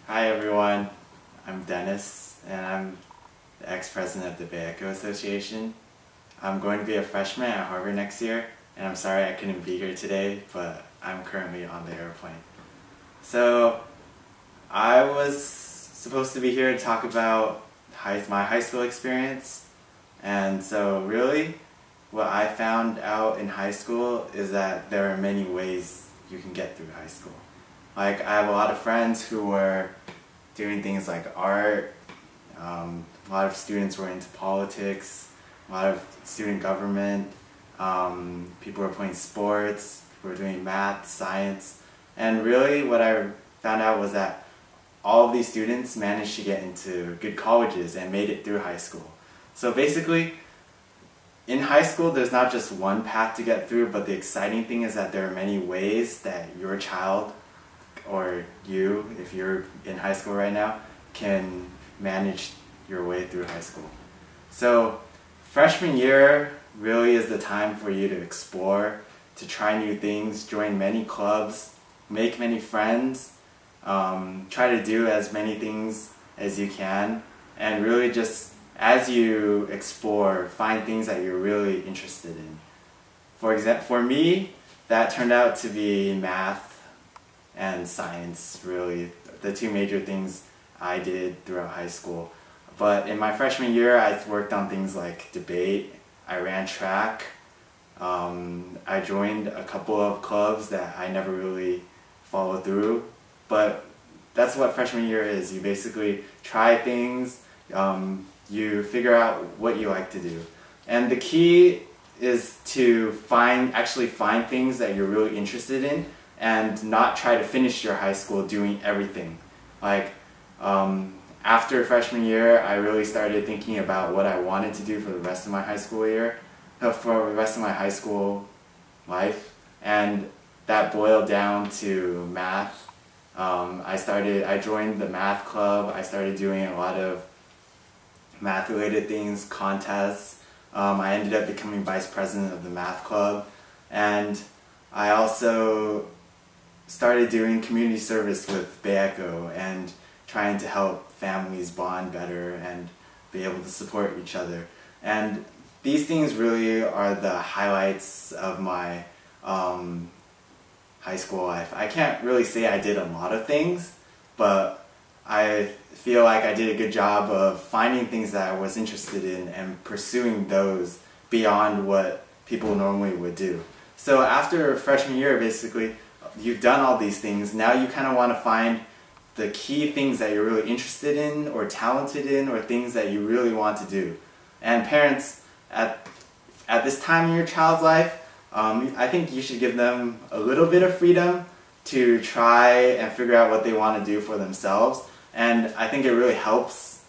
Hi everyone, I'm Dennis and I'm the ex-president of the Bay Echo Association. I'm going to be a freshman at Harvard next year and I'm sorry I couldn't be here today, but I'm currently on the airplane. So I was supposed to be here to talk about my high school experience, and so really what I found out in high school is that there are many ways you can get through high school. Like, I have a lot of friends who were doing things like art, a lot of students were into politics, a lot of student government, people were playing sports, people were doing math, science, and really what I found out was that all of these students managed to get into good colleges and made it through high school. So basically, in high school, there's not just one path to get through, but the exciting thing is that there are many ways that your child, or you, if you're in high school right now, can manage your way through high school. So freshman year really is the time for you to explore, to try new things, join many clubs, make many friends, try to do as many things as you can, and really just, as you explore, find things that you're really interested in. For example, for me, that turned out to be math and science, really, the two major things I did throughout high school. But in my freshman year, I worked on things like debate, I ran track, I joined a couple of clubs that I never really followed through. But that's what freshman year is. You basically try things, you figure out what you like to do. And the key is to actually find things that you're really interested in and not try to finish your high school doing everything. Like, after freshman year, I really started thinking about what I wanted to do for the rest of my high school year, for the rest of my high school life, and that boiled down to math. I joined the math club. I started doing a lot of math-related things, contests. I ended up becoming vice president of the math club, and I also started doing community service with Bay Echo and trying to help families bond better and be able to support each other. And these things really are the highlights of my high school life. I can't really say I did a lot of things, but I feel like I did a good job of finding things that I was interested in and pursuing those beyond what people normally would do. So after freshman year, basically, you've done all these things. Now you kind of want to find the key things that you're really interested in or talented in, or things that you really want to do. And parents, at this time in your child's life, I think you should give them a little bit of freedom to try and figure out what they want to do for themselves. And I think it really helps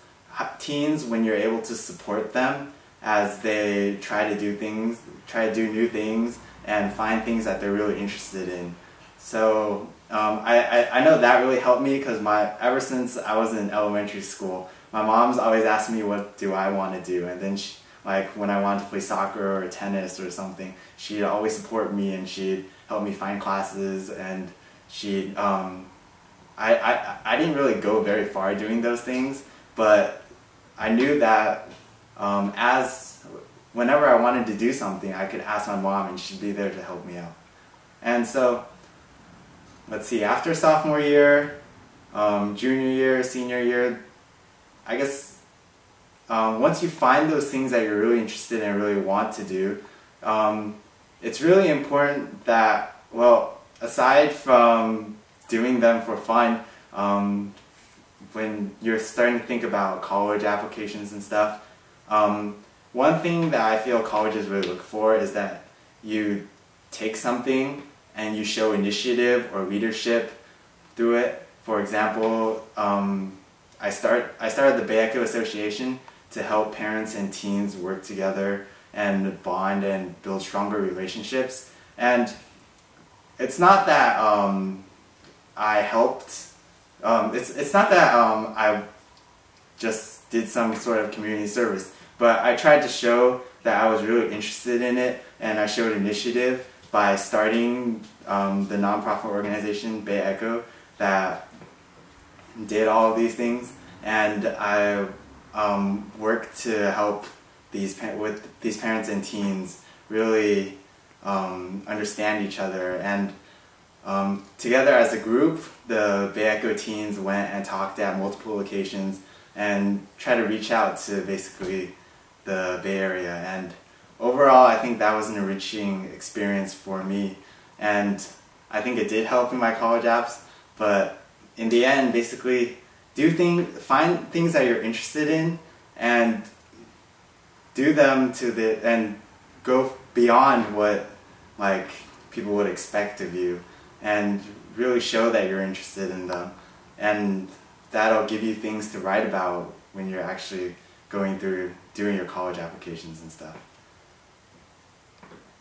teens when you're able to support them as they try to do new things, and find things that they're really interested in. So I know that really helped me, because ever since I was in elementary school, my mom's always asked me what do I want to do, and then like when I wanted to play soccer or tennis or something, she'd always support me and she'd help me find classes, and she'd I didn't really go very far doing those things, but I knew that whenever I wanted to do something, I could ask my mom and she'd be there to help me out. And so, let's see, after sophomore year, junior year, senior year, I guess once you find those things that you're really interested in and really want to do, it's really important that, well, aside from doing them for fun, when you're starting to think about college applications and stuff, one thing that I feel colleges really look for is that you take something and you show initiative or leadership through it. For example, I started the Bay Echo Association to help parents and teens work together and bond and build stronger relationships. And it's not that I helped, it's not that I just did some sort of community service, but I tried to show that I was really interested in it, and I showed initiative by starting the nonprofit organization Bay Echo that did all of these things, and I worked to help with these parents and teens really understand each other. And together as a group, the Bay Echo teens went and talked at multiple locations and tried to reach out to basically the Bay Area. And overall, I think that was an enriching experience for me, and I think it did help in my college apps. But in the end, basically, find things that you're interested in and do them and go beyond what like people would expect of you, and really show that you're interested in them, and that'll give you things to write about when you're actually going through doing your college applications and stuff.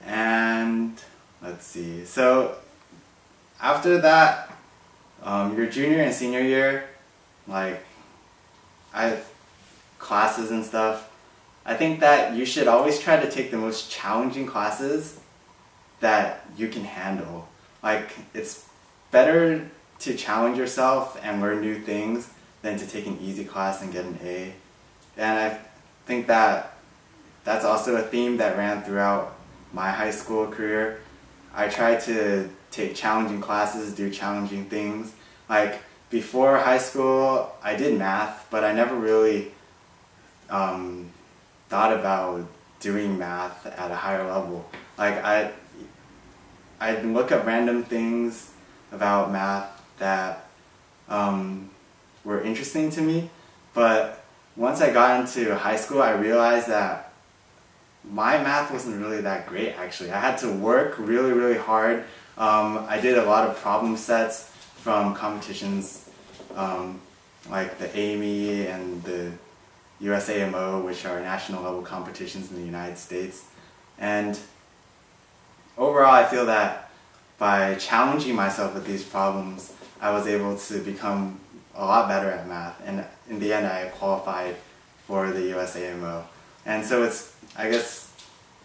And let's see, so after that, your junior and senior year, like classes and stuff, I think that you should always try to take the most challenging classes that you can handle. Like, it's better to challenge yourself and learn new things than to take an easy class and get an A. And I think that that's also a theme that ran throughout my high school career. I tried to take challenging classes, do challenging things. Like, before high school, I did math, but I never really thought about doing math at a higher level. Like, I'd look up random things about math that were interesting to me, but once I got into high school, I realized that my math wasn't really that great, actually. I had to work really, really hard. I did a lot of problem sets from competitions like the AMY and the USAMO, which are national level competitions in the United States. And overall, I feel that by challenging myself with these problems, I was able to become a lot better at math, and in the end I qualified for the USAMO. And so I guess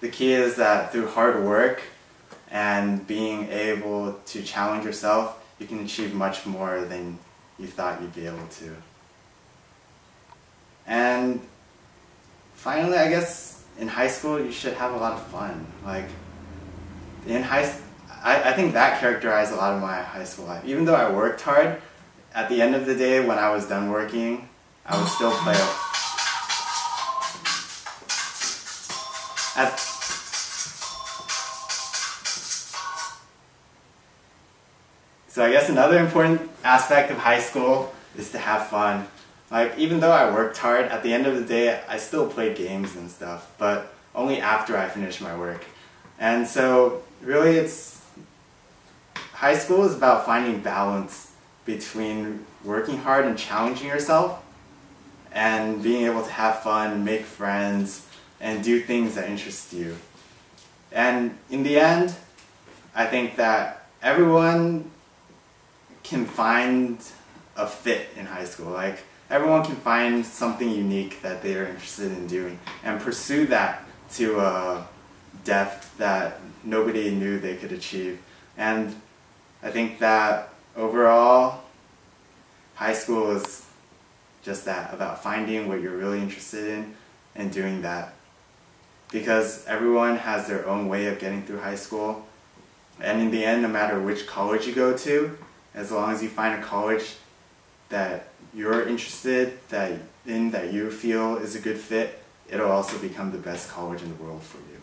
the key is that through hard work and being able to challenge yourself, you can achieve much more than you thought you'd be able to. And finally, I guess in high school you should have a lot of fun. Like, I think that characterized a lot of my high school life. Even though I worked hard, at the end of the day, when I was done working, I would still play. So I guess another important aspect of high school is to have fun. Like, even though I worked hard, at the end of the day, I still played games and stuff, but only after I finished my work. And so, really, high school is about finding balance between working hard and challenging yourself, and being able to have fun, make friends, and do things that interest you. And in the end, I think that everyone can find a fit in high school. Like, everyone can find something unique that they are interested in doing and pursue that to a depth that nobody knew they could achieve. And I think that overall, high school is just that, about finding what you're really interested in and doing that. Because everyone has their own way of getting through high school. And in the end, no matter which college you go to, as long as you find a college that you're interested in, that you feel is a good fit, it'll also become the best college in the world for you.